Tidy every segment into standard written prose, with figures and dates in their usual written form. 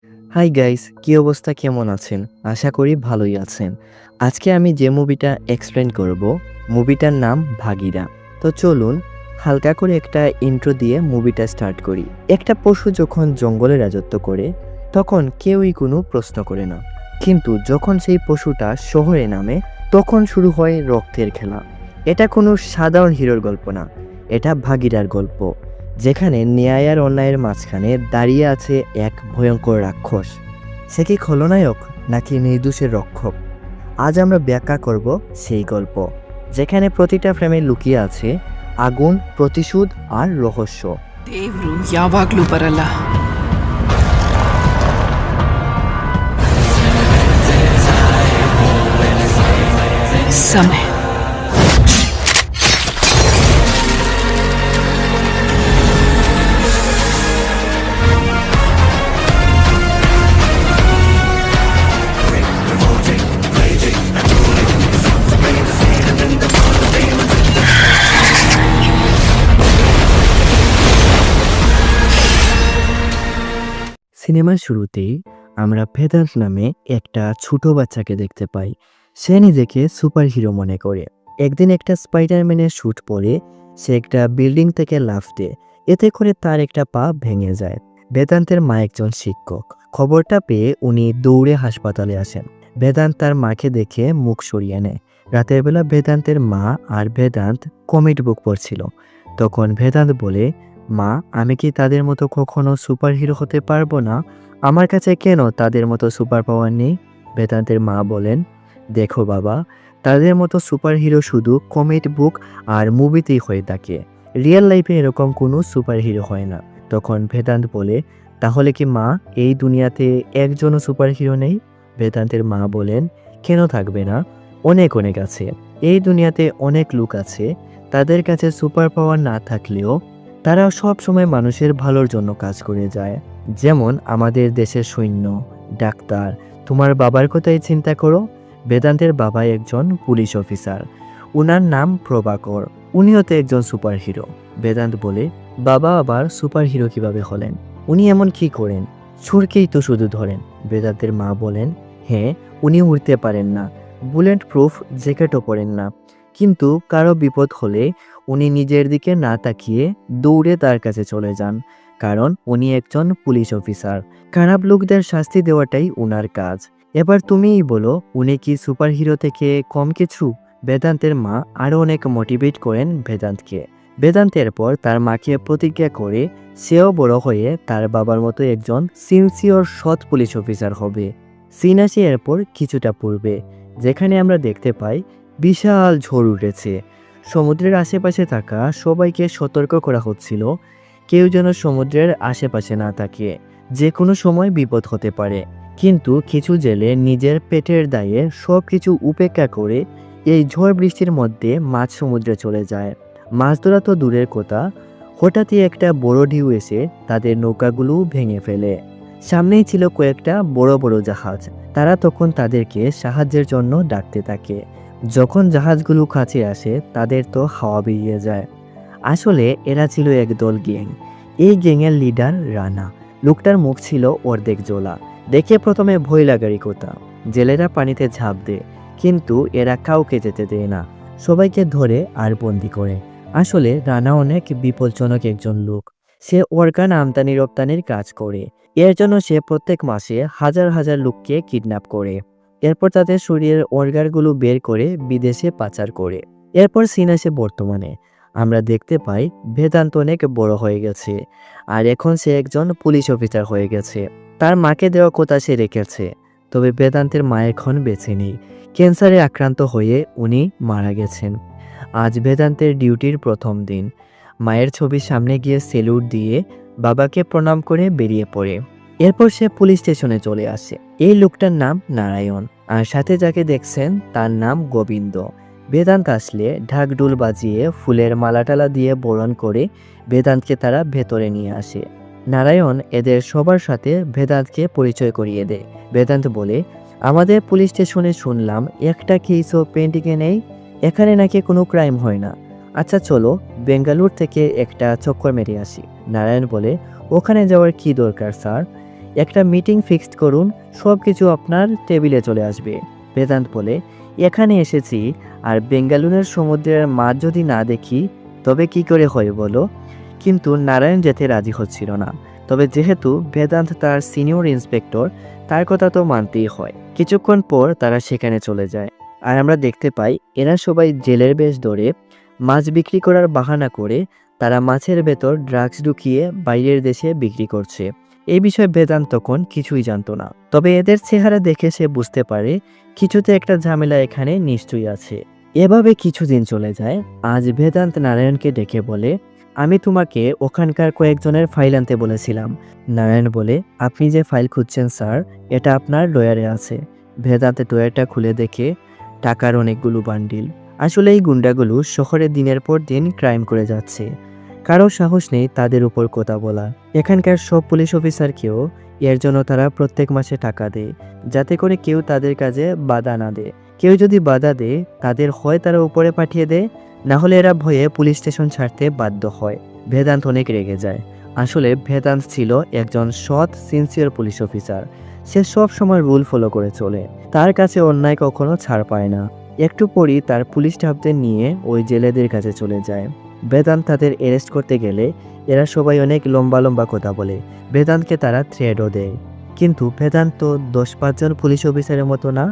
Hi guys, কি অবস্থা, কেমন আছেন? আশা করি ভালোই আছেন। আজকে আমি যে মুভিটা এক্সপ্লেন করব, মুভিটার নাম ভাগিরা। তো চলুন হালকা করে একটা ইন্ট্রো দিয়ে মুভিটা স্টার্ট করি। একটা পশু যখন জঙ্গলে রাজত্ব করে তখন কেউই কোনো প্রশ্ন করে না, কিন্তু যখন সেই পশুটা শহরে নামে তখন শুরু হয় রক্তের খেলা। এটা কোনো সাধারণ হিরোর গল্প না, এটা ভাগিরার গল্প, যেখানে ন্যায় আর অন্যায়ের মাঝখানে দাঁড়িয়ে আছে এক ভয়ঙ্কর রাক্ষস। সে কি খলনায়ক নাকি নির্দোষের রক্ষক? আজ আমরা ব্যাখ্যা করব সেই গল্প, যেখানে প্রতিটা ফ্রেমে লুকিয়ে আছে আগুন, প্রতিশোধ আর রহস্য। ದೇವ್ರು ಯಾವಾಗ್ಲೂ ಬರಲ್ಲ. ಸಮಯ সিনেমার শুরুতেই আমরা ভেদান্ত নামে একটা ছোট বাচ্চাকে দেখতে পাই। সে নিজেকে সুপার হিরো মনে করে। একদিন একটা স্পাইডারম্যানের স্যুট পরে সে একটা বিল্ডিং থেকে লাফ দেয়, এতে করে তার একটা পা ভেঙে যায়। বেদান্তের মা একজন শিক্ষক। খবরটা পেয়ে উনি দৌড়ে হাসপাতালে আসেন। বেদান্ত তার মাকে দেখে মুখ সরিয়ে নেয়। রাতের বেলা বেদান্তের মা আর বেদান্ত কমিক বুক পড়ছিল। তখন বেদান্ত বলে, মা, আমি কি তাদের মতো কখনো সুপার হিরো হতে পারবো না? আমার কাছে কেন তাদের মতো সুপার পাওয়ার নেই? বেদান্তের মা বলেন, দেখো বাবা, তাদের মতো সুপার হিরো শুধু কমিক বুক আর মুভিতেই হয়ে থাকে। রিয়েল লাইফে এরকম কোনো সুপার হিরো হয় না। তখন বেদান্ত বলে, তাহলে কি মা, এই দুনিয়াতে একজনও সুপার হিরো নেই? বেদান্তের মা বলেন, কেন থাকবে না? অনেক অনেক আছে। এই দুনিয়াতে অনেক লোক আছে, তাদের কাছে সুপার পাওয়ার না থাকলেও তারা সব সময় মানুষের ভালোর জন্য কাজ করে যায়। যেমন আমাদের দেশের সৈন্য, ডাক্তার। তোমার বাবার কথাই চিন্তা করো। বেদান্তের বাবা একজন পুলিশ অফিসার, উনার নাম প্রভাকর। উনিও তো একজন সুপার হিরো। বেদান্ত বলে, বাবা আবার সুপার হিরো কিভাবে হলেন? উনি এমন কি করেন? সুরকেই তো শুধু ধরেন। বেদান্তের মা বলেন, হ্যাঁ, উনি উড়তে পারেন না, বুলেট প্রুফ জ্যাকেটও পরেন না, কিন্তু কারো বিপদ হলে উনি নিজের দিকে না তাকিয়ে দৌড়ে তার কাছে চলে যান, কারণ উনি একজন পুলিশ অফিসার। খারাপ লোকদের শাস্তি দেওয়াটাই উনার কাজ। এবার তুমিই বলো, উনি কি সুপার হিরো থেকে কম কিছু? বেদান্তের মা আরও অনেক মোটিভেট করেন বেদান্তকে। বেদান্তের পর তার মাকে প্রতিজ্ঞা করে সেও বড় হয়ে তার বাবার মতো একজন সিনসিয়র সৎ পুলিশ অফিসার হবে। সিন আসে এরপর কিছুটা পূর্বে, যেখানে আমরা দেখতে পাই বিশাল ঝড় উঠেছে। সমুদ্রের আশেপাশে থাকা সবাইকে সতর্ক করা হচ্ছিল, কেউ যেন সমুদ্রের আশেপাশে না থাকে, যে কোনো সময় বিপদ হতে পারে। কিন্তু কিছু জেলে নিজের পেটের দায়ে সব কিছু উপেক্ষা করে এই ঝড় বৃষ্টির মধ্যে মাঝ সমুদ্রে চলে যায়। মাছ ধরা তো দূরের কথা, হঠাৎই একটা বড় ঢেউ এসে তাদের নৌকাগুলো ভেঙে ফেলে। সামনেই ছিল কয়েকটা বড় বড় জাহাজ। তারা তখন তাদেরকে সাহায্যের জন্য ডাকতে থাকে। যখন জাহাজগুলো কাছে আসে তাদের তো হাওয়া বেরিয়ে যায়। আসলে এরা ছিল একদল গ্যাং। এই গ্যাংয়ের লিডার রানা। লোকটার মুখ ছিল অর্ধেক জ্বলা। দেখে প্রথমে ভয় লাগারই কথা। জেলেরা পানিতে ঝাঁপ দেয়, কিন্তু এরা কাউকে যেতে দেয় না, সবাইকে ধরে আর বন্দি করে। আসলে রানা অনেক বিপজ্জনক একজন লোক। সে অর্গান আমদানি রপ্তানির কাজ করে। এর জন্য সে প্রত্যেক মাসে হাজার হাজার লোককে কিডন্যাপ করে, এরপর তাদের শরীরের অর্গানগুলো বের করে বিদেশে পাচার করে। এরপর সিন আসে বর্তমানে। আমরা দেখতে পাই বেদান্ত অনেক বড় হয়ে গেছে, আর এখন সে একজন পুলিশ অফিসার হয়ে গেছে। তার মাকে দেওয়া কথা সে রেখেছে, তবে বেদান্তের মা এখন বেঁচে নেই। ক্যান্সারে আক্রান্ত হয়ে উনি মারা গেছেন। আজ বেদান্তের ডিউটির প্রথম দিন। মায়ের ছবির সামনে গিয়ে সেলুট দিয়ে বাবাকে প্রণাম করে বেরিয়ে পড়ে। এরপর সে পুলিশ স্টেশনে চলে আসে। এই লোকটার নাম নারায়ণ, আর সাথে যাকে দেখছেন তার নাম গোবিন্দ। বেদান্ত আসলে ঢাকঢোল বাজিয়ে ফুলের মালাটালা দিয়ে বরণ করে বেদান্তকে তারা ভেতরে নিয়ে আসে। নারায়ণ এদের সবার সাথে বেদান্তকে পরিচয় করিয়ে দেয়। বেদান্ত বলে, আমাদের পুলিশ স্টেশনে শুনলাম একটা কেসও পেন্ডিংয়ে নেই, এখানে নাকি কোনো ক্রাইম হয় না। আচ্ছা চলো, বেঙ্গালুর থেকে একটা চক্কর মেরে আসি। নারায়ণ বলে, ওখানে যাওয়ার কি দরকার স্যার? একটা মিটিং ফিক্সড করুন, সব কিছু আপনার টেবিলে চলে আসবে। বেদান্ত বলে, এখানে এসেছি আর বেঙ্গালুরুর সমুদ্রের মাছ যদি না দেখি তবে কি করে হয় বলো। কিন্তু নারায়ণ যেতে রাজি হচ্ছিল না। তবে যেহেতু বেদান্ত তার সিনিয়র ইন্সপেক্টর, তার কথা তো মানতেই হয়। কিছুক্ষণ পর তারা সেখানে চলে যায় আর আমরা দেখতে পাই এরা সবাই জেলের বেশ ধরে মাছ বিক্রি করার বাহানা করে তারা মাছের ভেতর ড্রাগস ঢুকিয়ে বাইরের দেশে বিক্রি করছে। এই বিষয়ে বেদান্ত তখন কিছুই জানতো না। তবে এদের চেহারা দেখে সে বুঝতে পারে কিছুতে একটা ঝামেলা এখানে নিশ্চয়ই আছে। এভাবে কিছুদিন চলে যায়। আজ বেদান্ত নারায়ণকে ডেকে বলে, আমি তোমাকে ওখানকার কয়েকজনের ফাইল আনতে বলেছিলাম। নারায়ণ বলে, আপনি যে ফাইল খুঁজছেন স্যার, এটা আপনার ড্রয়ারে আছে। বেদান্ত ড্রয়ারটা খুলে দেখে টাকার অনেকগুলো বান্ডিল। আসলে এই গুন্ডাগুলো শহরে দিনের পর দিন ক্রাইম করে যাচ্ছে। কারো সাহস নেই তাদের উপর কথা বলা। এখানকার সব পুলিশ অফিসারকেও এর জন্য তারা প্রত্যেক মাসে টাকা দেয়, যাতে করে কেউ তাদের কাজে বাধা না দেয়। কেউ যদি বাধা দেয় তাদের হয় তারা উপরে পাঠিয়ে দেয়, না হলে এরা ভয়ে পুলিশ স্টেশন ছাড়তে বাধ্য হয়। বেদান্ত অনেক রেগে যায়। আসলে বেদান্ত ছিল একজন সৎ সিনসিয়ার পুলিশ অফিসার। সে সব সময় রুল ফলো করে চলে। তার কাছে অন্যায় কখনো ছাড় পায় না। একটু পরই তার পুলিশ স্টাফদের নিয়ে ওই জেলেদের কাছে চলে যায়। বেদান্ত তাদের অ্যারেস্ট করতে গেলে এরা সবাই অনেক লম্বা লম্বা কথা বলে। বেদান্তকে তারা থ্রেটও দেয়। কিন্তু বেদান্ত তো 10-5 জন পুলিশ অফিসারের মতো না।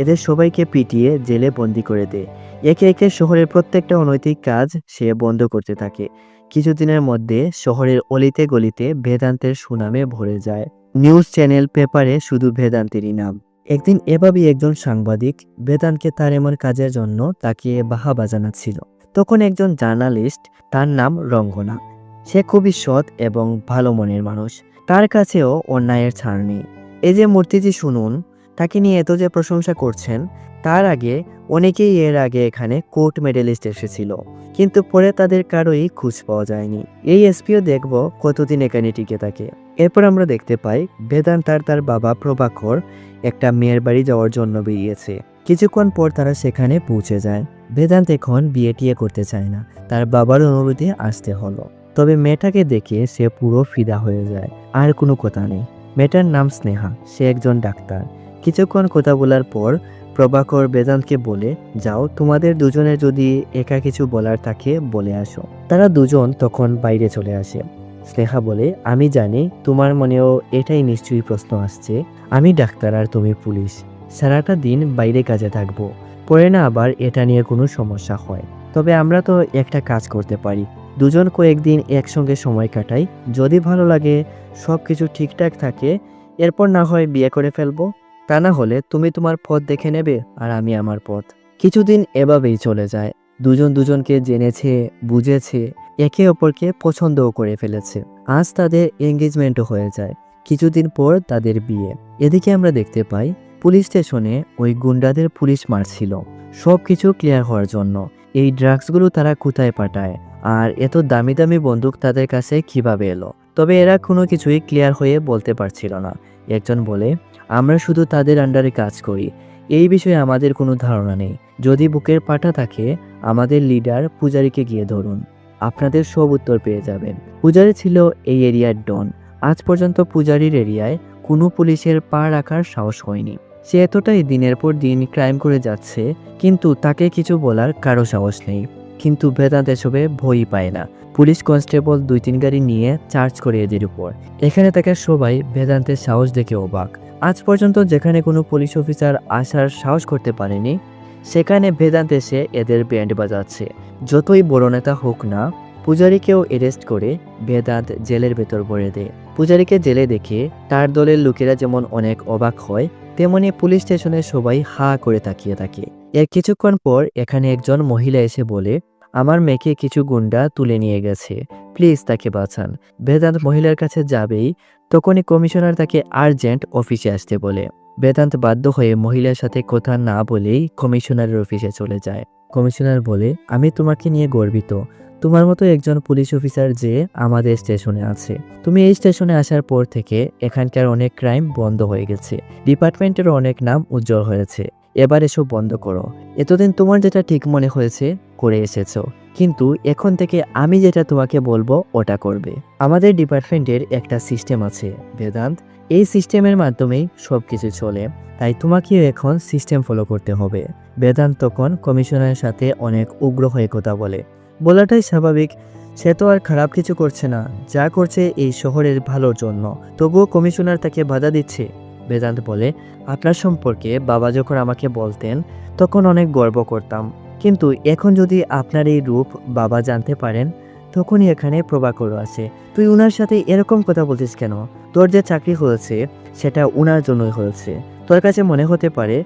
এদের সবাইকে পিটিয়ে জেলে বন্দি করে দেয়। একে একে শহরের প্রত্যেকটা অনৈতিক কাজ সে বন্ধ করতে থাকে। কিছুদিনের মধ্যে শহরের অলিতে গলিতে বেদান্তের সুনামে ভরে যায়। নিউজ চ্যানেল, পেপারে শুধু বেদান্তেরই নাম। একদিন এভাবেই একজন সাংবাদিক বেদান্তকে তার এমন কাজের জন্য তাকে বাহাবা জানাচ্ছিল। তখন একজন জার্নালিস্ট, তার নাম রঙ্গনা, সে খুবই সৎ এবং ভালো মনের মানুষ। তার কাছেও অন্যায়ের ছাড় নেই। এই যে মূর্তিজি শুনুন, তাকে নিয়ে এত যে প্রশংসা করছেন, তার আগে অনেকেই এর আগে এখানে কোর্ট মেডেলিস্ট এসেছিল, কিন্তু পরে তাদের কারোই খোঁজ পাওয়া যায়নি। এই এসপিও দেখব কতদিন এখানে টিকে থাকে। এরপর আমরা দেখতে পাই বেদান্ত আর তার বাবা প্রভাকর একটা মেয়ের বাড়ি যাওয়ার জন্য বেরিয়েছে। কিছুক্ষণ পর তারা সেখানে পৌঁছে যায়। বেদান্ত এখন বিয়ে টিয়ে করতে চায় না, তার বাবার অনুরোধে আসতে হলো। তবে মেয়েটাকে দেখে সে পুরো ফিদা হয়ে যায়। আর কোনো কথা নেই। মেয়েটার নাম স্নেহা, সে একজন ডাক্তার। কিছুক্ষণ কথা বলার পর প্রভাকর বেদান্তকে বলে, যাও, তোমাদের দুজনের যদি একা কিছু বলার থাকে বলে আসো। তারা দুজন তখন বাইরে চলে আসে। স্নেহা বলে, আমি জানি তোমার মনেও এটাই নিশ্চয়ই প্রশ্ন আসছে, আমি ডাক্তার আর তুমি পুলিশ, সারাটা দিন বাইরে কাজে থাকবো, পরে না আবার এটা নিয়ে কোনো সমস্যা হয়। তবে আমরা তো একটা কাজ করতে পারি, দুজন কয়েকদিন একসঙ্গে সময় কাটাই, যদি ভালো লাগে, সব কিছু ঠিকঠাক থাকে, এরপর না হয় বিয়ে করে ফেলবো। তা না হলে তুমি তোমার পথ দেখে নেবে আর আমি আমার পথ। কিছুদিন এভাবেই চলে যায়। দুজন দুজনকে জেনেছে, বুঝেছে, একে অপরকে পছন্দও করে ফেলেছে। আজ তাদের এঙ্গেজমেন্টও হয়ে যায়। কিছুদিন পর তাদের বিয়ে। এদিকে আমরা দেখতে পাই পুলিশ স্টেশনে ওই গুন্ডাদের পুলিশ মারছিল সবকিছু ক্লিয়ার হওয়ার জন্য। এই ড্রাগসগুলো তারা কোথায় পাঠায় আর এত দামি দামি বন্দুক তাদের কাছে কিভাবে এলো। তবে এরা কোনো কিছুই ক্লিয়ার হয়ে বলতে পারছিল না। একজন বলে, আমরা শুধু তাদের আন্ডারে কাজ করি, এই বিষয়ে আমাদের কোনো ধারণা নেই। যদি বুকের পাটা থাকে আমাদের লিডার পূজারীকে গিয়ে ধরুন, আপনাদের সব উত্তর পেয়ে যাবেন। পূজারী ছিল এই এরিয়ার ডন। আজ পর্যন্ত পূজারীর এরিয়ায় কোনো পুলিশের পা রাখার সাহস হয়নি। সে এতটাই দিনের পর দিন ক্রাইম করে যাচ্ছে, কিন্তু তাকে কিছু বলার কারো সাহস নেই। কিন্তু বেদান্ত এসবে ভয়ই পায় না। পুলিশ কনস্টেবল 2-3 গাড়ি নিয়ে চার্জ করে এদের উপর। এখানে তাকে সবাই বেদান্তের সাহস দেখে অবাক। আজ পর্যন্ত যেখানে কোনো পুলিশ অফিসার আসার সাহস করতে পারেনি, সেখানে বেদান্ত এসে এদের ব্যান্ড বাজাচ্ছে। যতই বড় নেতা হোক না, পূজারীকেও অ্যারেস্ট করে বেদান্ত জেলের ভেতর ভরে দেয়। পূজারীকে জেলে দেখে তার দলের লোকেরা যেমন অনেক অবাক হয়, তেমনি পুলিশ স্টেশনে সবাই হা করে তাকিয়ে থাকে। এর কিছুক্ষণ পর এখানে একজন মহিলা এসে বলে, আমার মেয়েকে কিছু গুন্ডা তুলে নিয়ে গেছে, প্লিজ তাকে বাঁচান। বেদান্ত মহিলার কাছে যাবেই তখনই কমিশনার তাকে আর্জেন্ট অফিসে আসতে বলে। বেদান্ত বাধ্য হয়ে মহিলার সাথে কথা না বলেই কমিশনারের অফিসে চলে যায়। কমিশনার বলে, আমি তোমাকে নিয়ে গর্বিত, তোমার মতো একজন পুলিশ অফিসার যে আমাদের স্টেশনে আছে। তুমি এই স্টেশনে আসার পর থেকে এখানকার অনেক ক্রাইম বন্ধ হয়ে গেছে, ডিপার্টমেন্টেরও অনেক নাম উজ্জ্বল হয়েছে। এবার এসব বন্ধ করো। এতদিন তোমার যেটা ঠিক মনে হয়েছে করে এসেছো, কিন্তু এখন থেকে আমি যেটা তোমাকে বলবো ওটা করবে। আমাদের ডিপার্টমেন্টের একটা সিস্টেম আছে বেদান্ত, এই সিস্টেমের মাধ্যমেই সব কিছু চলে, তাই তোমাকেও এখন সিস্টেম ফলো করতে হবে। বেদান্ত তখন কমিশনারের সাথে অনেক উগ্র হয়ে কথা বলে। বলাটাই স্বাভাবিক, সে তো আর খারাপ কিছু করছে না, যা করছে এই শহরের ভালোর জন্য, তবুও কমিশনার তাকে বাধা দিচ্ছে। বেদান্ত বলে, আপনার সম্পর্কে বাবা যখন আমাকে বলতেন তখন অনেক গর্ব করতাম, কিন্তু এখন যদি আপনার এই রূপ বাবা জানতে পারেন, তখনই এখানে প্রভাকর আছে। তুই উনার সাথে এরকম কথা বলছিস কেন? তোর যে চাকরি হয়েছে সেটা উনার জন্যই হয়েছে। তোর কাছে মনে হতে পারে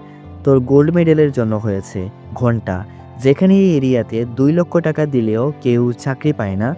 তোর গোল্ড মেডেলের জন্য হয়েছে। ঘন্টা, যেখানে এই এরিয়াতে 2 লক্ষ টাকা দিলেও কেউ চাকরি পায় না,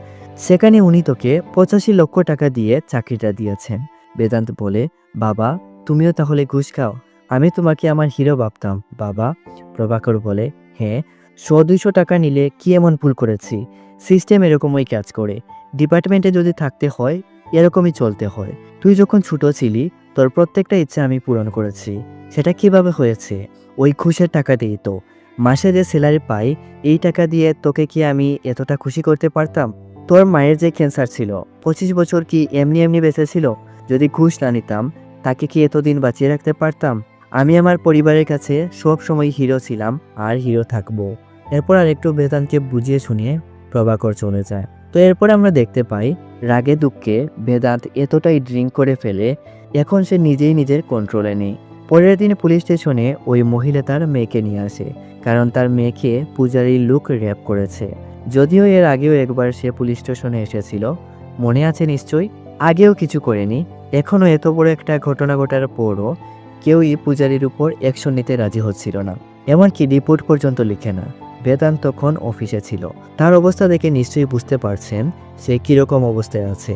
সেখানে উনি তোকে 85 লক্ষ টাকা দিয়ে চাকরিটা দিয়েছেন। বেদান্ত বলে, বাবা তুমিও তাহলে ঘুষ খাও? আমি তোমাকে আমার হিরো ভাবতাম বাবা। প্রভাকর বলে, হ্যাঁ, 100-200 টাকা নিলে কি এমন ভুল করেছি? সিস্টেম এরকমই কাজ করে। ডিপার্টমেন্টে যদি থাকতে হয় এরকমই চলতে হয়। তুই যখন ছোট ছিলি তোর প্রত্যেকটা ইচ্ছা আমি পূরণ করেছি। সেটা কিভাবে হয়েছে? ওই ঘুষের টাকা দিয়েই তো। মাসে যে স্যালারি পাই এই টাকা দিয়ে তোকে কি আমি এতটা খুশি করতে পারতাম? তোর মায়ের যে ক্যান্সার ছিল 25 বছর কি এমনি এমনি বেঁচে ছিল? যদি ঘুষ না নিতাম তাকে কি এতদিন বাঁচিয়ে রাখতে পারতাম? আমি আমার পরিবারের কাছে সব সময় হিরো ছিলাম আর হিরো থাকবো। এরপর আর একটু বেদান্তকে বুঝিয়ে শুনিয়ে প্রভাকর চলে যায়। তো এরপর আমরা দেখতে পাই রাগে দুঃখে বেদান্ত এতটাই ড্রিঙ্ক করে ফেলে এখন সে নিজেই নিজের কন্ট্রোলে নেই। পরের দিন পুলিশ স্টেশনে ওই মহিলা তার মেয়েকে নিয়ে আসে, কারণ তার মেয়েকে পূজারীর লোক র্যাপ করেছে। যদিও এর আগেও একবার সে পুলিশ স্টেশনে এসেছিল, মনে আছে নিশ্চয়ই? আগেও কিছু করেনি। এখনও এত বড় একটা ঘটনা ঘটার পরও কেউই পূজারীর উপর অ্যাকশন নিতে রাজি হচ্ছিল না, এমনকি রিপোর্ট পর্যন্ত লিখে না। বেদান্ত তখন অফিসে ছিল। তার অবস্থা দেখে নিশ্চয়ই বুঝতে পারছেন সে কিরকম অবস্থায় আছে।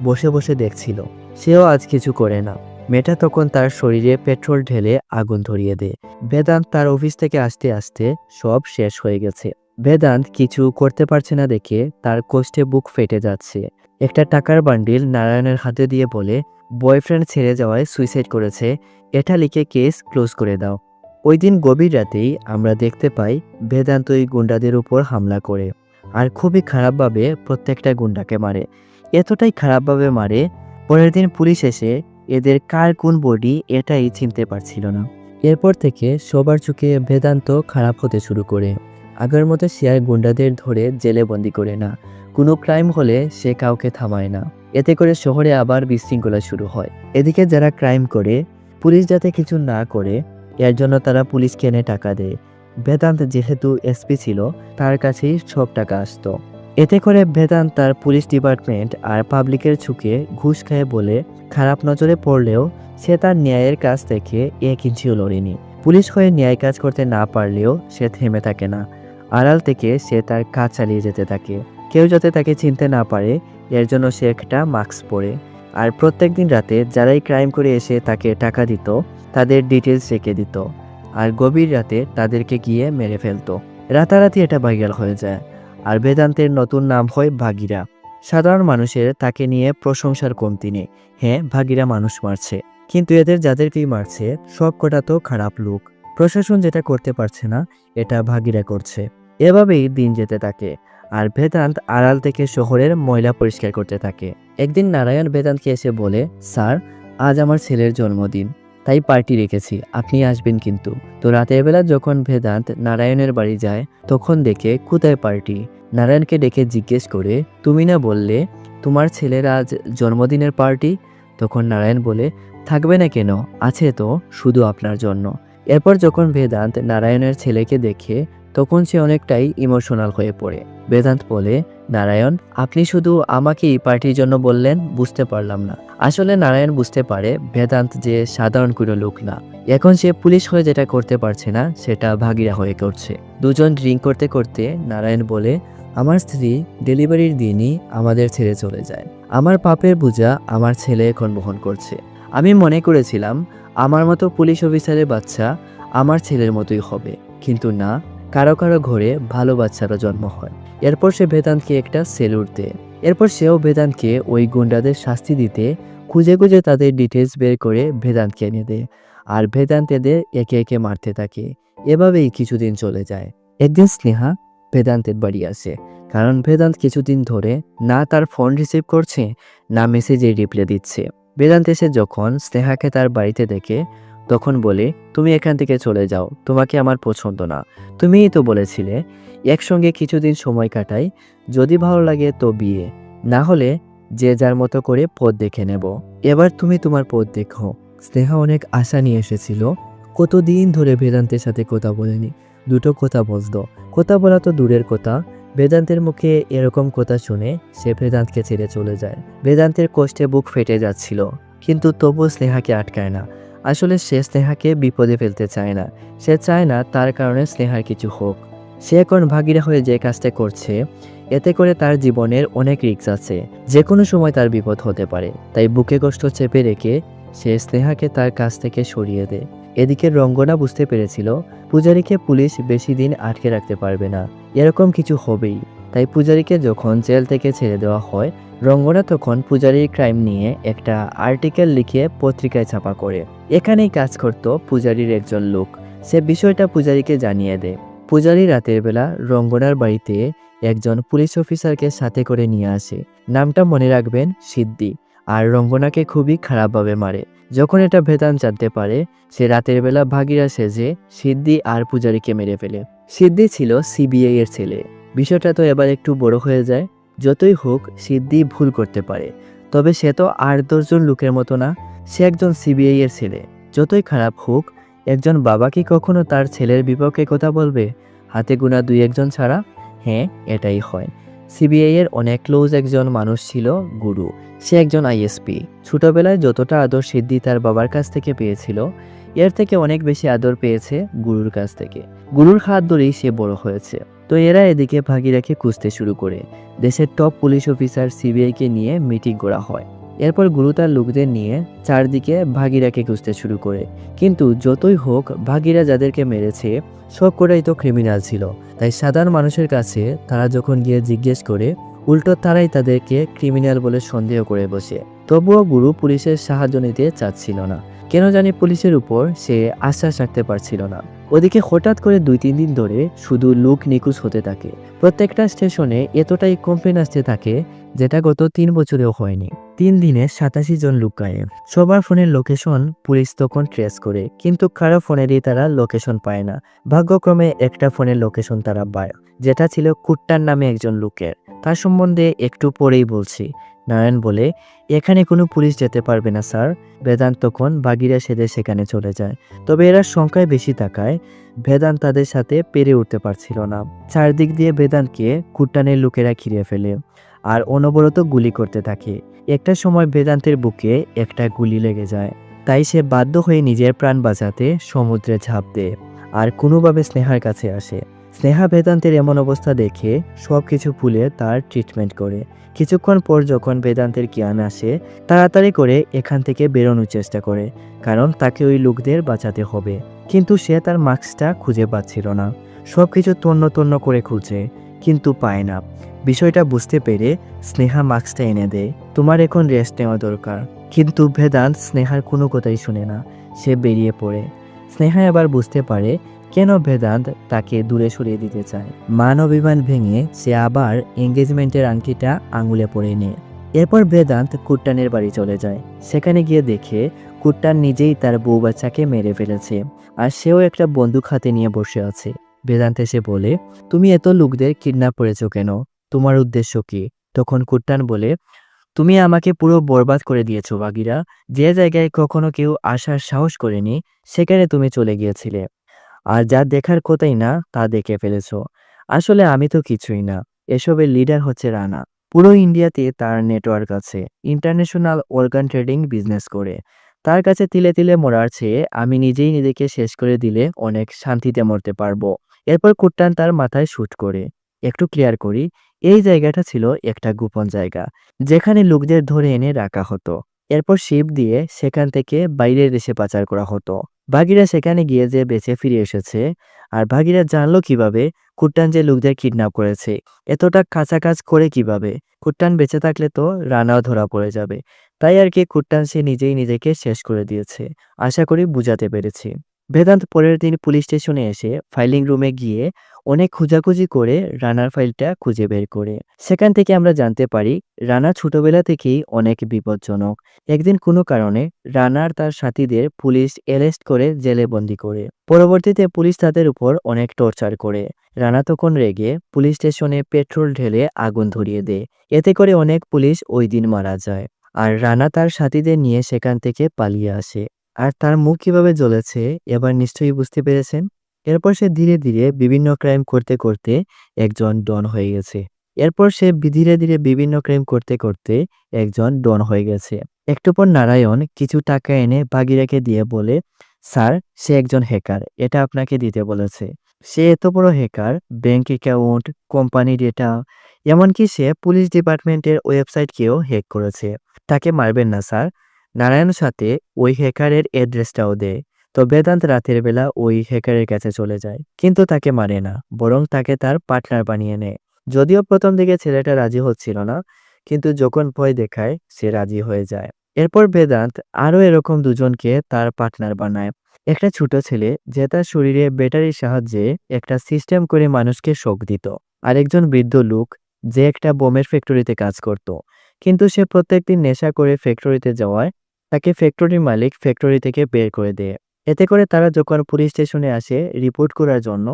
বসে বসে দেখছিল, সেও আজ কিছু করে না। মেয়েটা তখন তার শরীরে পেট্রোল ঢেলে আগুন ধরিয়ে দেয়। বেদান্ত তার অফিস থেকে আসতে আসতে সব শেষ হয়ে গেছে। বেদান্ত কিছু করতে পারছে না দেখে তার কষ্টে বুক ফেটে যাচ্ছে। একটা টাকার বান্ডিল নারায়ণের হাতে দিয়ে বলে, বয়ফ্রেন্ড ছেড়ে যাওয়ায় সুইসাইড করেছে, এটা লিখে কেস ক্লোজ করে দাও। ওই দিন গভীর রাতেই আমরা দেখতে পাই বেদান্ত ওই গুন্ডাদের উপর হামলা করে, আর খুবই খারাপভাবে প্রত্যেকটা গুন্ডাকে মারে। এতটাই খারাপভাবে মারে, পরের দিন পুলিশ এসে এদের কার কোন বডি এটাই চিনতে পারছিল না। এরপর থেকে সবার চোখে বেদান্ত খারাপ হতে শুরু করে। আগের মতো সে আর গুন্ডাদের ধরে জেলে বন্দি করে না, কোনো ক্রাইম হলে সে কাউকে থামায় না। এতে করে শহরে আবার বিশৃঙ্খলা শুরু হয়। এদিকে যারা ক্রাইম করে পুলিশ যাতে কিছু না করে এর জন্য তারা পুলিশকে এনে টাকা দেয়। বেদান্ত যেহেতু এসপি ছিল তার কাছেই সব টাকা আসতো। এতে করে বেদান্ত তার পুলিশ ডিপার্টমেন্ট আর পাবলিকের চোখে ঘুষ খায় বলে খারাপ নজরে পড়লেও সে তার ন্যায়ের কাজ থেকে 1 ইঞ্চিও লড়েনি। পুলিশ হয়ে ন্যায় কাজ করতে না পারলেও সে থেমে থাকে না। আড়াল থেকে সে তার কাজ চালিয়ে যেতে থাকে। কেউ যাতে তাকে চিনতে না পারে এর জন্য সে একটা মাস্ক পরে, আর প্রত্যেকদিন রাতে যারাই ক্রাইম করে এসে তাকে টাকা দিত তাদের ডিটেলস রেখে দিত, আর গভীর রাতে তাদেরকে গিয়ে মেরে ফেলতো। রাতারাতি এটা ভাইরাল হয়ে যায়, আর বেদান্তের নতুন নাম হয় ভাগীরা। সাধারণ মানুষের তাকে নিয়ে প্রশংসার কমতি নেই। হ্যাঁ, ভাগীরা মানুষ মারছে, কিন্তু এদের যাদেরকেই মারছে সব কটা তো খারাপ লোক। প্রশাসন যেটা করতে পারছে না এটা ভাগীরা করছে। এভাবেই দিন যেতে থাকে, আর বেদান্ত আড়াল থেকে শহরের ময়লা পরিষ্কার করতে থাকে। একদিন নারায়ণ বেদান্তকে এসে বলে, স্যার, আজ আমার ছেলের জন্মদিন, তাই পার্টি রেখেছি, আপনি আসবেন কিন্তু। তো রাতের বেলা যখন বেদান্ত নারায়ণের বাড়ি যায় তখন দেখে কোথায় পার্টি। নারায়ণকে ডেকে জিজ্ঞেস করে, তুমি না বললে তোমার ছেলের আজ জন্মদিনের পার্টি? তখন নারায়ণ বলে, থাকবে না কেন, আছে তো, শুধু আপনার জন্য। এরপর যখন বেদান্ত নারায়ণের ছেলেকে দেখে তখন সে অনেকটাই ইমোশনাল হয়ে পড়ে। বেদান্ত বলে, নারায়ণ, আপনি শুধু আমাকে এই পার্টির জন্য বললেন, বুঝতে পারলাম না। আসলে নারায়ণ বুঝতে পারে বেদান্ত যে সাধারণ কোনো লোক না। এখন সে পুলিশ হয়ে যেটা করতে পারছে না সেটা ভাগীরা হয়ে করছে। দুজন ড্রিঙ্ক করতে করতে নারায়ণ বলে, আমার স্ত্রী ডেলিভারির দিনই আমাদের ছেড়ে চলে যায়। আমার পাপের বোঝা আমার ছেলে এখন বহন করছে। আমি মনে করেছিলাম আমার মতো পুলিশ অফিসারের বাচ্চা আমার ছেলের মতোই হবে, কিন্তু না, কারো কারো ঘরে ভালো বাচ্চারও জন্ম হয়। এরপর সে বেদান্তকে একটা সেলুট দেয়। এরপর সেও বেদান্তকে ওই গুন্ডাদের শাস্তি দিতে খুঁজে খুঁজে তাদের ডিটেলস বের করে বেদান্তকে এনে দেয়, আর বেদান্ত এদের একে একে মারতে থাকে। এভাবেই কিছুদিন চলে যায়। একদিন স্নেহা বেদান্তের বাড়ি আসে, কারণ বেদান্ত কিছুদিন ধরে না তার ফোন রিসিভ করছে না মেসেজে রিপ্লাই দিচ্ছে। বেদান্ত এসে যখন স্নেহাকে তার বাড়িতে দেখে তখন বলে, তুমি এখান থেকে চলে যাও, তোমাকে আমার পছন্দ না। তুমিই তো বলেছিলে একসঙ্গে কিছুদিন সময় কাটাই, যদি ভালো লাগে তো বিয়ে, না হলে যে যার মতো করে পথ দেখে নেব। এবার তুমি তোমার পথ দেখো। স্নেহা অনেক আশা নিয়ে এসেছিল, কতদিন ধরে বেদান্তের সাথে কথা বলেনি, দুটো কথা বলতো। কথা বলা তো দূরের কথা, বেদান্তের মুখে এরকম কথা শুনে সে বেদান্তকে ছেড়ে চলে যায়। বেদান্তের কষ্টে বুক ফেটে যাচ্ছিল, কিন্তু তবুও স্নেহাকে আটকায় না। আসলে সে স্নেহাকে বিপদে ফেলতে চায় না, সে চায় না তার কারণে স্নেহার কিছু হোক। সে এখন ভাগিরা হয়ে যে কাজটা করছে, এতে করে তার জীবনের অনেক রিস্ক আছে, যে কোনো সময় তার বিপদ হতে পারে। তাই বুকে কষ্ট চেপে রেখে সে স্নেহাকে তার কাছ থেকে সরিয়ে দেয়। এদিকে রঙ্গনা বুঝতে পেরেছিল পূজারীকে পুলিশ বেশি দিন আটকে রাখতে পারবে না, এরকম কিছু হবেই। তাই পূজারীকে যখন জেল থেকে ছেড়ে দেওয়া হয়, রঙ্গনা তখন পূজারীর ক্রাইম নিয়ে একটা আর্টিকেল লিখে পত্রিকায় ছাপা করে। এখানেই কাজ করত পূজারীর একজন লোক, সে বিষয়টা পূজারীকে জানিয়ে দেয়। পূজারী রাতের বেলা রঙ্গনার বাড়িতে একজন পুলিশ অফিসারকে সাথে করে নিয়ে আসে। নামটা মনে রাখবেন, সিদ্ধি। আর রঙ্গনাকে খুবই খারাপভাবে মারে। যখন এটা বেদান্ত জানতে পারে, সে রাতের বেলা ভাগিরা সেজে সিদ্ধি আর পূজারীকে মেরে ফেলে। সিদ্ধি ছিল সিবিআই এর ছেলে। বিষয়টা তো এবার একটু বড় হয়ে যায়। যতই হোক সিদ্ধি ভুল করতে পারে, তবে সে তো 8-10 জন লোকের মতো না, সে একজন সিবিআই এর ছেলে। যতই খারাপ হোক, একজন বাবা কি কখনো তার ছেলের বিপক্ষে কথা বলবে? হাতে গোনা 2-1 জন ছাড়া? হ্যাঁ, এটাই হয়। সিবিআই এর অনেক ক্লোজ একজন মানুষ ছিল গুরু। সে একজন আইএসপি। ছোটবেলায় যতটা আদর সিদ্ধি তার বাবার কাছ থেকে পেয়েছিল, এর থেকে অনেক বেশি আদর পেয়েছে গুরুর কাছ থেকে। গুরুর হাত ধরেই সে বড় হয়েছে। তো এরা এদিকে ভাগিরাকে খুঁজতে শুরু করে। দেশের টপ পুলিশ অফিসার সিবিআইকে নিয়ে মিটিং করা হয়। এরপর গুরু তার লোকদের নিয়ে চারদিকে ভাগিরাকে খুঁজতে শুরু করে। কিন্তু যতই হোক, ভাগিরা যাদেরকে মেরেছে সব কটাই তো ক্রিমিনাল ছিল। তাই সাধারণ মানুষের কাছে তারা যখন গিয়ে জিজ্ঞেস করে, উল্টো তারাই তাদেরকে ক্রিমিনাল বলে সন্দেহ করে বসে। তবুও গুরু পুলিশের সাহায্য নিতে চাচ্ছিল না। কেন জানি পুলিশের উপর সে আশ্বাস রাখতে পারছিল না। ওদিকে হঠাৎ করে 2-3 দিন ধরে শুধু লোক নিখোঁজ হতে থাকে। প্রত্যেকটা স্টেশনে এতটাই কমপ্লেন আসতে থাকে, যেটা গত 3 বছরেও হয়নি। 3 দিনে 87 জন লোক গায়েব। সবার ফোনের লোকেশন পুলিশ তখন ট্রেস করে, কিন্তু কারো ফোনেরই তারা লোকেশন পায় না। ভাগ্যক্রমে একটা ফোনের লোকেশন তারা পায়, যেটা ছিল কুট্টান নামে একজন লোকের। তার সম্বন্ধে একটু পরেই বলছি। নারায়ণ বলে, এখানে কোনো পুলিশ যেতে পারবে না স্যার। বেদান্ত তখন বাগিরা সেজে সেখানে চলে যায়। তবে এরা সংখ্যায় বেশি থাকায় বেদান্ত তাদের সাথে পেরে উঠতে পারছিল না। চারদিক দিয়ে বেদান্তকে কুট্টানের লোকেরা ঘিরে ফেলে আর অনবরত গুলি করতে থাকে। একটা সময় বেদান্তের বুকে একটা গুলি লেগে যায়। তাই সে বাধ্য হয়ে নিজের প্রাণ বাঁচাতে সমুদ্রে ঝাঁপ দেয় আর কোনোভাবে স্নেহার কাছে আসে। স্নেহা বেদান্তের এমন অবস্থা দেখে সবকিছু ভুলে তার ট্রিটমেন্ট করে। কিছুক্ষণ পর যখন বেদান্তের জ্ঞান আসে, তাড়াতাড়ি করে এখান থেকে বেরোনোর চেষ্টা করে, কারণ তাকে ওই লোকদের বাঁচাতে হবে। কিন্তু সে তার মাস্কটা খুঁজে পাচ্ছিল না। সবকিছু তন্ন তন্ন করে খুঁজে, কিন্তু পায় না। বিষয়টা বুঝতে পেরে স্নেহা মাস্কটা এনে দেয়। তোমার এখন রেস্ট নেওয়া দরকার। কিন্তু বেদান্ত স্নেহার কোনো কথাই শুনে না, সে বেরিয়ে পড়ে। স্নেহা এবার বুঝতে পারে কেন বেদান্ত তাকে দূরে সরিয়ে দিতে চায়। মান অভিমান ভেঙে সে আবার এঙ্গেজমেন্টের আংটিটা আঙুলে পরে নেয়। এরপর বেদান্ত কুট্টানের বাড়ি চলে যায়। সেখানে গিয়ে দেখে কুট্টান নিজেই তার বউ বাচ্চাকে মেরে ফেলেছে, আর সেও একটা বন্দুক হাতে নিয়ে বসে আছে। বেদান্ত এসে বলে, তুমি এত লোকদের কিডন্যাপ করেছো কেন? তোমার উদ্দেশ্য কি? তখন কুট্টান বলে, তুমি আমাকে পুরো বরবাদ করে দিয়েছো বাগিরা। যে জায়গায় কখনো কেউ আসার সাহস করেনি, সেখানে তুমি চলে গিয়েছিলে। আর যা দেখার কথাই না তা দেখে ফেলেছো। আসলে আমি তো কিছুই না, এসবের লিডার হচ্ছে রানা। পুরো ইন্ডিয়াতে তার নেটওয়ার্ক আছে, ইন্টারন্যাশনাল অর্গান ট্রেডিং বিজনেস করে। তার কাছে তিলে তিলে মরার চেয়ে আমি নিজেই নিজেকে শেষ করে দিলে অনেক শান্তিতে মরতে পারবো। এরপর কুট্টান তার মাথায় শুট করে। একটু ক্লিয়ার করি, এই জায়গাটা ছিল একটা গোপন জায়গা, যেখানে লোকদের ধরে এনে রাখা হতো। এরপর শিপ দিয়ে সেখান থেকে বাইরের দেশে পাচার করা হতো। বাগিরা সেখানে গিয়ে যে বেঁচে ফিরে এসেছে, আর বাগিরা জানলো কিভাবে কুট্টান যে লোকদের কিডন্যাপ করেছে? এতটা কাঁচা কাজ করে কিভাবে? কুট্টান বেঁচে থাকলে তো রানাও ধরা পড়ে যাবে। তাই আর কি কুট্টান সে নিজেই নিজেকে শেষ করে দিয়েছে। আশা করি বুঝাতে পেরেছি। বেদান্ত পরের দিন পুলিশ স্টেশনে এসে ফাইলিং রুমে গিয়ে অনেক খোঁজাখুঁজি করে রানার ফাইলটা খুঁজে বের করে। সেখান থেকে আমরা জানতে পারি রানা ছোটবেলা থেকেই অনেক বিপজ্জনক। একদিন কোনো কারণে রানা আর তার সাথীদের পুলিশ অ্যারেস্ট করে জেলে বন্দি করে। পরবর্তীতে পুলিশ তাদের উপর অনেক টর্চার করে। রানা তখন রেগে পুলিশ স্টেশনে পেট্রোল ঢেলে আগুন ধরিয়ে দেয়। এতে করে অনেক পুলিশ ওই দিন মারা যায়। আর রানা তার সাথীদের নিয়ে সেখান থেকে পালিয়ে আসে। আর তার মুখ কিভাবে জ্বলেছে এবার নিশ্চয়ই বুঝতে পেরেছেন। এরপর সে ধীরে ধীরে বিভিন্ন ক্রাইম করতে করতে একজন ডন হয়ে গেছে। ধীরে ধীরে বিভিন্ন ক্রাইম করতে করতে একজন ডন হয়ে গেছে। একটু পর নারায়ণ কিছু টাকা এনে বাগিরাকে দিয়ে বলে, স্যার, সে একজন হ্যাকার, এটা আপনাকে দিতে বলেছে। সে এত বড় hacker, bank account, company data, এমনকি সে পুলিশ ডিপার্টমেন্টের ওয়েবসাইটকেও হ্যাক করেছে। তাকে মারবেন না স্যার। নারায়ণ সাথে ওই হ্যাকারের অ্যাড্রেসটাও দেয়। তো বেদান্ত রাতের বেলা ওই হ্যাকারের কাছে চলে যায়, কিন্তু তাকে মারে না, বরং তাকে তার পার্টনার বানিয়ে নেয়। যদিও প্রথম দিকে ছেলেটা রাজি হচ্ছিল না, কিন্তু যখন ভয় দেখায় সে রাজি হয়ে যায়। এরপর বেদান্ত আরও এরকম দুজনকে তার পার্টনার বানায়। একটা ছোট ছেলে যে তার শরীরে ব্যাটারির সাহায্যে একটা সিস্টেম করে মানুষকে শক দিত। আরেকজন বৃদ্ধ লোক যে একটা বোমের ফ্যাক্টরিতে কাজ করত, কিন্তু সে প্রত্যেকদিন নেশা করে ফ্যাক্টরিতে যাওয়ায় তাকে ফ্যাক্টরির মালিক ফ্যাক্টরি থেকে বের করে দেয়। এতে করে তারা যখন পুলিশ স্টেশনে আসে রিপোর্ট করার জন্য,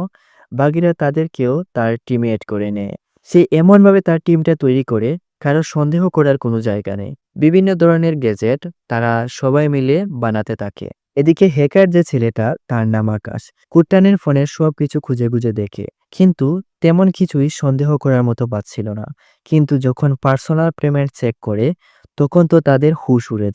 বাগিরা তাদেরকেও তার টিমে এড করে নেয়। সে এমনভাবে তার টিমটা তৈরি করে কারো সন্দেহ করার কোনো জায়গা নেই। বিভিন্ন ধরনের গ্যাজেট তারা সবাই মিলে বানাতে থাকে। এদিকে হ্যাকার যে ছেলেটা, তার নাম আকাশ, কুট্টানের ফোনের সবকিছু খুঁজে খুঁজে দেখে, কিন্তু তেমন কিছুই সন্দেহ করার মতো পাচ্ছিল না। কিন্তু যখন পার্সোনাল পেমেন্ট চেক করে, তখন তো তাদের হুঁশ উড়ে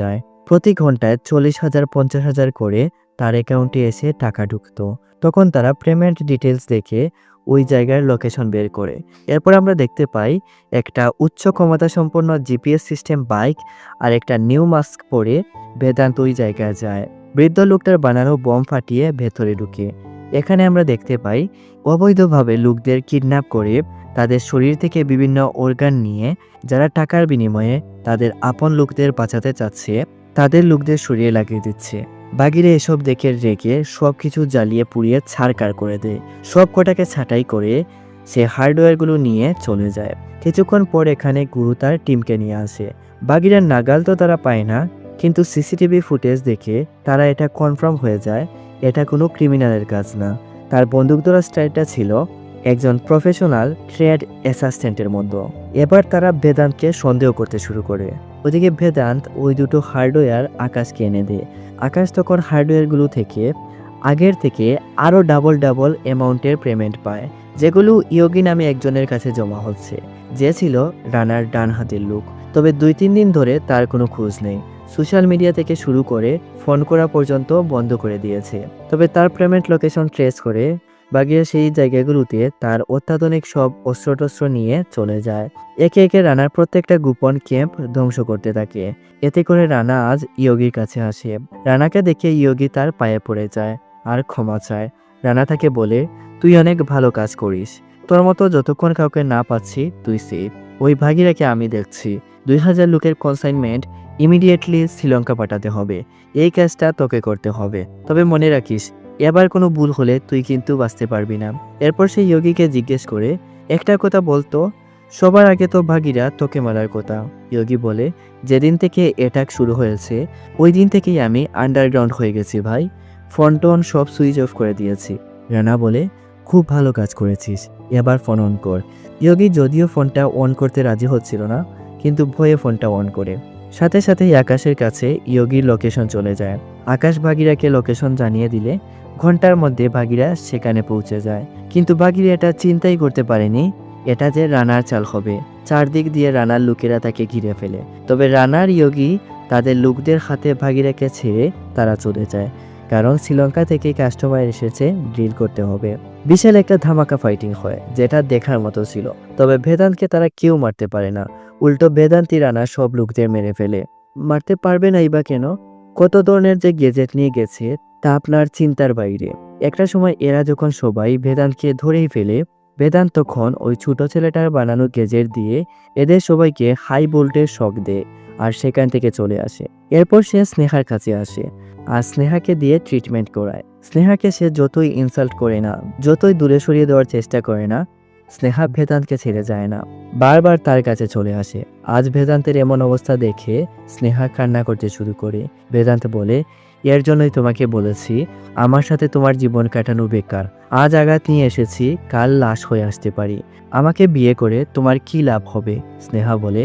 যায়। প্রতি ঘন্টায় 40,000 50,000 করে তার অ্যাকাউন্টে এসে টাকা ঢুকতো। তখন তারা পেমেন্ট ডিটেলস দেখে ওই জায়গার লোকেশন বের করে। এরপর আমরা দেখতে পাই একটা উচ্চ ক্ষমতা সম্পন্ন জিপিএস সিস্টেম বাইক আর একটা নিউ মাস্ক পরে বেদান্ত ওই জায়গায় যায়। বৃদ্ধ লোকটার বানানো বম ফাটিয়ে ভেতরে ঢুকে। এখানে আমরা দেখতে পাই অবৈধভাবে লোকদের কিডন্যাপ করে তাদের শরীর থেকে বিভিন্ন অর্গান নিয়ে যারা টাকার বিনিময়ে তাদের আপন লোকদের বাঁচাতে চাচ্ছে, তাদের লোকদের শরীরে লাগিয়ে দিচ্ছে। বাগিরে এসব দেখে রেগে সবকিছু জ্বালিয়ে পুড়িয়ে ছাড়কার করে দেয়। সব কটাকে ছাঁটাই করে সে হার্ডওয়্যারগুলো নিয়ে চলে যায়। কিছুক্ষণ পর এখানে গুরু তার টিমকে নিয়ে আসে। বাগিরার নাগাল তো তারা পায় না, কিন্তু সিসিটিভি ফুটেজ দেখে তারা এটা কনফার্ম হয়ে যায় এটা কোনো ক্রিমিনালের কাজ না। তার বন্দুক ধরা স্টাইলটা ছিল একজন প্রফেশনাল ট্রেড অ্যাসিস্ট্যান্টের মতো। এবার তারা বেদান্তকে সন্দেহ করতে শুরু করে। ওদিকে বেদান্ত ওই দুটো হার্ডওয়্যার আকাশকে এনে দেয়। আকাশ তখন হার্ডওয়্যারগুলো থেকে আগের থেকে আরও ডাবল অ্যামাউন্টের পেমেন্ট পায়, যেগুলো ইয়োগী নামে একজনের কাছে জমা হচ্ছে, যে ছিল রানার ডান হাতের লোক। তবে 2-3 দিন ধরে তার কোনো খোঁজ নেই। সোশ্যাল মিডিয়া থেকে শুরু করে ফোন করা পর্যন্ত বন্ধ করে দিয়েছে। তবে তার পেমেন্ট লোকেশন ট্রেস করে বাগিরা সেই জায়গাগুলোতে তার অত্যাধুনিক সব অস্ত্রটস্ত্র নিয়ে চলে যায়। একে একে রানার প্রত্যেকটা গোপন ক্যাম্প ধ্বংস করতে থাকে। এতে করে রানা আজ ইয়োগীর কাছে আসে। রানাকে দেখে ইয়োগী তার পায়ে পড়ে যায় আর ক্ষমা চায়। রানা তাকে বলে, তুই অনেক ভালো কাজ করিস, তোর মতো যতক্ষণ কাউকে না পাচ্ছি তুই সেফ। ওই ভাগিরাকে আমি দেখছি। 2000 লোকের কনসাইনমেন্ট ইমিডিয়েটলি শ্রীলঙ্কা পাঠাতে হবে। এই কাজটা তোকে করতে হবে। তবে মনে রাখিস, এবার কোনো ভুল হলে তুই কিন্তু বাঁচতে পারবি না। এরপর সে ইয়োগীকে জিজ্ঞেস করে, একটা কথা বলতো, সবার আগে তো ভাগিরা তোকে মারার কথা। ইয়োগী বলে, যেদিন থেকে অ্যাটাক শুরু হয়েছে ওই দিন থেকেই আমি আন্ডারগ্রাউন্ড হয়ে গেছি ভাই। ফোন টোন সব সুইচ অফ করে দিয়েছি। রানা বলে, খুব ভালো কাজ করেছিস, এবার ফোন অন কর। ইয়োগী যদিও ফোনটা অন করতে রাজি হচ্ছিল না, কিন্তু ভয়ে ফোনটা অন করে। সাথে সাথেই আকাশের কাছে ইয়োগীর লোকেশন চলে যায়। আকাশ বাগিরাকে লোকেশন জানিয়ে দিলে ঘন্টার মধ্যে বাগিরা সেখানে পৌঁছে যায়। কিন্তু বাগিরা এটা চিন্তাই করতে পারেনি এটা যে রানার চাল হবে। চারদিক দিয়ে রানার লোকেরা তাকে ঘিরে ফেলে। তবে রানার ইয়োগী তাদের লোকদের হাতে বাগিরাকে ছেড়ে তারা চলে যায়, কারণ শ্রীলঙ্কা থেকে কাস্টমার এসেছে, ড্রিল করতে হবে। বিশাল একটা ধামাকা ফাইটিং হয়, যেটা দেখার মতো ছিল। তবে বেদান্তকে তারা কেউ মারতে পারে না, উল্টো বেদান্তি রানা সব লোকদের মেরে ফেলে। মারতে পারবে নাই বা কেন? কত ধরনের যে গেজেট নিয়ে গেছে তা আপনার চিন্তার বাইরে। একটা সময় এরা যখন সবাই বেদান্তকে ধরেই ফেলে, বেদান্ত তখন ওই ছোট ছেলেটার বানানো গেজেট দিয়ে এদের সবাইকে হাই ভোল্টেজ শক দেয় আর সেখান থেকে চলে আসে। এরপর সে স্নেহার কাছে আসে। আর স্নেহাকে দিয়ে ট্রিটমেন্ট করায়। স্নেহাকে সে যতই ইনসাল্ট করে না, যতই দূরে সরিয়ে দেওয়ার চেষ্টা করে না, স্নেহা বেদান্তকে ছেড়ে যায় না, বারবার তার কাছে চলে আসে। আজ বেদান্তের এমন অবস্থা দেখে স্নেহা কান্না করতে শুরু করে। বেদান্ত বলে, এর জন্যই তোমাকে বলেছি আমার সাথে তোমার জীবন কাটানো বেকার। আজ আঘাত নিয়ে এসেছি, কাল লাশ হয়ে আসতে পারি। আমাকে বিয়ে করে তোমার কি লাভ হবে? স্নেহা বলে,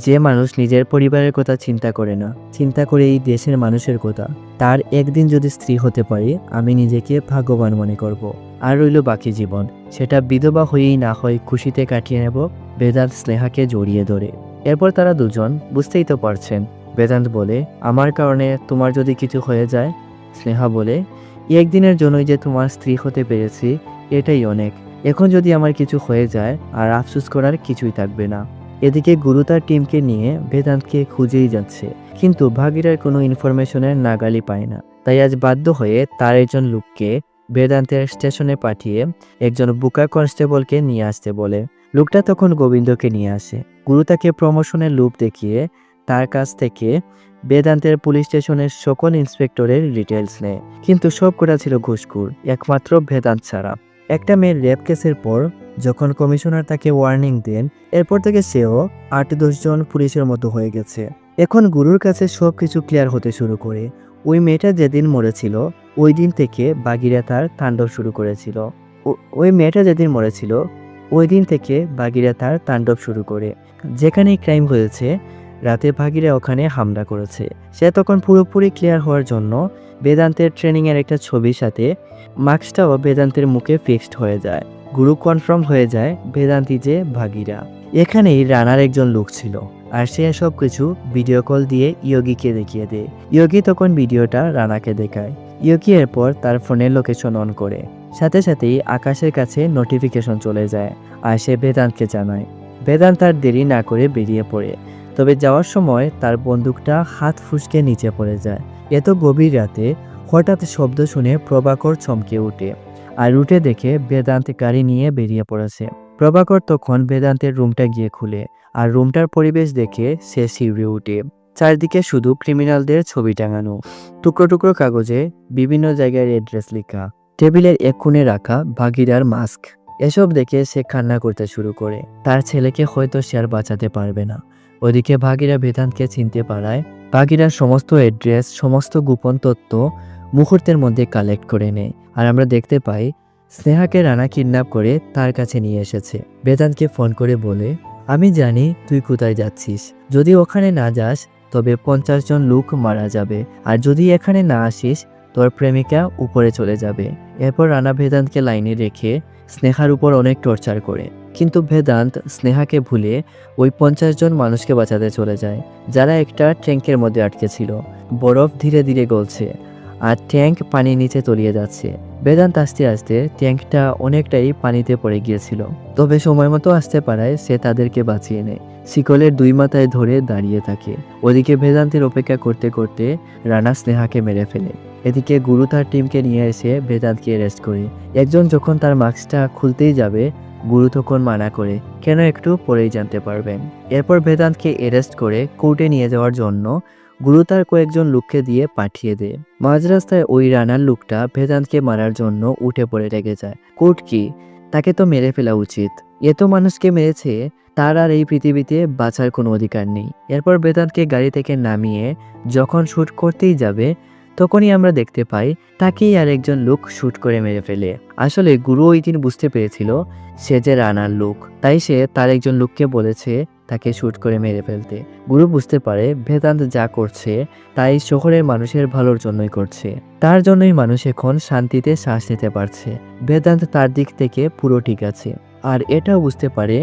যে মানুষ নিজের পরিবারের কথা চিন্তা করে না, চিন্তা করে এই দেশের মানুষের কথা, তার একদিন যদি স্ত্রী হতে পারি আমি নিজেকে ভাগ্যবান মনে করব। আর রইল বাকি জীবন, সেটা বিধবা হয়েই না হয় খুশিতে কাটিয়ে নেব। বেদান্ত স্নেহাকে জড়িয়ে ধরে। এরপর তারা দুজন, বুঝতেই তো পারছেন। বেদান্ত বলে, আমার কারণে তোমার যদি কিছু হয়ে যায়? স্নেহা বলে, একদিনের জন্যই যে তোমার স্ত্রী হতে পেরেছি এটাই অনেক। এখন যদি আমার কিছু হয়ে যায় আর আফসোস করার কিছুই থাকবে না। এদিকে গুরু তার টিমকে নিয়ে বেদান্তকে খুঁজেই যাচ্ছে, কিন্তু ভাগিরার কোনো ইনফরমেশনের নাগালি পায় না। তাই আজ বাধ্য হয়ে তার একজন লোককে বেদান্তের স্টেশনে পাঠিয়ে একজন বুকা কনস্টেবলকে নিয়ে আসতে বলে। লোকটা তখন গোবিন্দকে নিয়ে আসে। গুরু তাকে প্রমোশনের লোভ দেখিয়ে তার কাছ থেকে বেদান্তের পুলিশ স্টেশনের সকল ইন্সপেক্টরের ডিটেলস নেয়, কিন্তু সব কটা ছিল ঘুষখোর, একমাত্র বেদান্ত ছাড়া। একটা মেয়ের রেপ কেসের পর যখন কমিশনার তাকে ওয়ার্নিং দেন, এরপর থেকে সেও 8-10 জন পুলিশের মতো হয়ে গেছে। এখন গুরুর কাছে সব কিছু ক্লিয়ার হতে শুরু করে। ওই মেয়েটা যেদিন মরেছিল ওই দিন থেকে বাগিরা তার তাণ্ডব শুরু করেছিল। ওই মেয়েটা যেদিন মরেছিল ওই দিন থেকে বাগিরা তার তাণ্ডব শুরু করে। যেখানেই ক্রাইম হয়েছে রাতে ভাগিরা ওখানে হামলা করেছে। সে তখন পুরোপুরি ক্লিয়ার হওয়ার জন্য বেদান্তের ট্রেনিংয়ের একটা ছবির সাথে মাস্কটাও বেদান্তের মুখে ফিক্সড হয়ে যায়। গুরু কনফার্ম হয়ে যায় বেদান্তি যে ভাগিরা। এখানেই রানার একজন লোক ছিল, আর সে সব কিছু ভিডিও কল দিয়ে ইয়োগিকে দেখিয়ে দেয়। ইয়োগি তখন ভিডিওটা রানাকে দেখায়। ইয়োগি এরপর তার ফোনের লোকেশন অন করে। সাথে সাথেই আকাশের কাছে নোটিফিকেশন চলে যায়, আর সে বেদান্তকে জানায়। বেদান্ত তার দেরি না করে বেরিয়ে পড়ে। তবে যাওয়ার সময় তার বন্দুকটা হাত ফুসকে নিচে পড়ে যায়। এত গভীর রাতে হঠাৎ শব্দ শুনে প্রভাকর চমকে ওঠে, আর উঠে দেখে বেদান্ত গাড়ি নিয়ে বেরিয়ে পড়েছে। প্রভাকর তখন বেদান্তের রুমটা গিয়ে খুলে, আর রুমটার পরিবেশ দেখে সে শিউরে ওঠে। চারদিকে শুধু ক্রিমিনালদের ছবি টাঙানো, টুকরো টুকরো কাগজে বিভিন্ন জায়গায় অ্যাড্রেস লেখা, টেবিলের এক কোণে রাখা ভাগিরার মাস্ক। এসব দেখে সে কান্না করতে শুরু করে। তার ছেলেকে হয়তো সে আর বাঁচাতে পারবে না। ওদিকে ভাগিরা বেদান্তকে চিনতে পারায় ভাগিরার সমস্ত অ্যাড্রেস, সমস্ত গোপন তথ্য মুহূর্তের মধ্যে কালেক্ট করে নেয়। আর আমরা দেখতে পাই স্নেহাকে রানা কিডন্যাপ করে তার কাছে নিয়ে এসেছে। বেদান্তকে ফোন করে বলে, আমি জানি তুই কোথায় যাচ্ছিস। যদি ওখানে না যাস তবে 50 জন লোক মারা যাবে, আর যদি এখানে না আসিস তোর প্রেমিকা উপরে চলে যাবে। এরপর রানা বেদান্তকে লাইনে রেখে স্নেহার উপর অনেক টর্চার করে, কিন্তু বেদান্ত স্নেহাকে ভুলে ওই 50 জন মানুষকে বাঁচাতে চলে যায়, যারা একটা ট্যাঙ্কের মধ্যে আটকে ছিল। বরফ ধীরে ধীরে গলছে আর ট্যাঙ্ক পানির নিচে তলিয়ে যাচ্ছে। বেদান্ত আস্তে আস্তে ট্যাঙ্কটা অনেকটাই পানিতে পড়ে গিয়েছিল, তবে সময় মতো আসতে পারায় সে তাদেরকে বাঁচিয়ে নেয়। শিকলের 2 মাথায় ধরে দাঁড়িয়ে থাকে। ওদিকে বেদান্তের অপেক্ষা করতে করতে রানা স্নেহাকে মেরে ফেলে। এদিকে গুরু তার টিমকে নিয়ে এসে বেদান্তকে অ্যারেস্ট করে। একজন যখন তার মাস্কটা খুলতেই যাবে, গুরু তখন মানা করে, কেন একটু পরেই জানতে পারবেন। এরপর বেদান্তকে অ্যারেস্ট করে কোর্টে নিয়ে যাওয়ার জন্য গুরু তার কয়েকজন লোককে দিয়ে পাঠিয়ে দেয়। মাঝ রাস্তায় ওই রানার লোকটা বেদান্তকে মারার জন্য উঠে পড়ে রেগে যায়। কোর্ট কি, তাকে তো মেরে ফেলা উচিত। এত মানুষকে মেরেছে, তার আর এই পৃথিবীতে বাঁচার কোনো অধিকার নেই। এরপর বেদান্তকে গাড়ি থেকে নামিয়ে যখন শ্যুট করতেই যাবে, তখনই আমরা দেখতে পাই তাকেই আর একজন লোক শ্যুট করে মেরে ফেলে। আসলে গুরু ওই দিন বুঝতে পেরেছিল সে যে রানার লোক, তাই সে তার একজন লোককে বলেছে তাকে শ্যুট করে মেরে ফেলতে। গুরু বুঝতে পারে বেদান্ত যা করছে তাই শহরের মানুষের ভালোর জন্যই করছে, তার জন্যই মানুষ এখন শান্তিতে শ্বাস নিতে পারছে। বেদান্ত তার দিক থেকে পুরো ঠিক আছে। আর এটাও বুঝতে পারে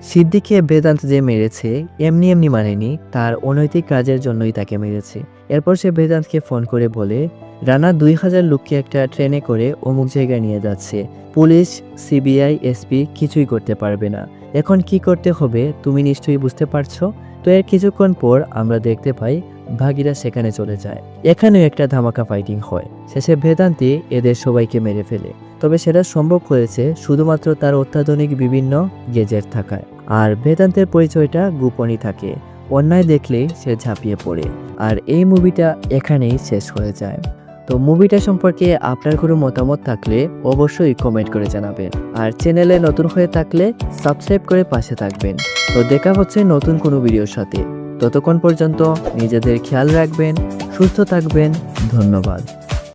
সিদ্দিককে বেদান্ত যে মেরেছে এমনি এমনি মানেনি, তার অনৈতিক কাজের জন্যই তাকে মেরেছে। এরপর সে বেদান্তকে ফোন করে বলে, রানা 2000 লোককে একটা ট্রেনে করে অমুক জায়গায় নিয়ে যাচ্ছে। পুলিশ, সিবিআই, এসপি কিছুই করতে পারবে না। এখন কি করতে হবে তুমি নিশ্চয়ই বুঝতে পারছো। তো এর কিছুক্ষণ পর আমরা দেখতে পাই ভাগিরা সেখানে চলে যায়। এখানেও একটা ধামাকা ফাইটিং হয়। শেষে বেদান্তি এদের সবাইকে মেরে ফেলে, তবে সেটা সম্ভব হয়েছে শুধুমাত্র তার অত্যাধুনিক বিভিন্ন গেজেট থাকায়। আর বেদান্তের পরিচয়টা গোপনই থাকে, অন্যায় দেখলেই সে ঝাঁপিয়ে পড়ে। আর এই মুভিটা এখানেই শেষ হয়ে যায়। তো মুভিটা সম্পর্কে আপনার কোনো মতামত থাকলে অবশ্যই কমেন্ট করে জানাবেন। আর চ্যানেলে নতুন হয়ে থাকলে সাবস্ক্রাইব করে পাশে থাকবেন। তো দেখা হচ্ছে নতুন কোনো ভিডিওর সাথে। ততক্ষণ পর্যন্ত নিজেদের খেয়াল রাখবেন, সুস্থ থাকবেন। ধন্যবাদ।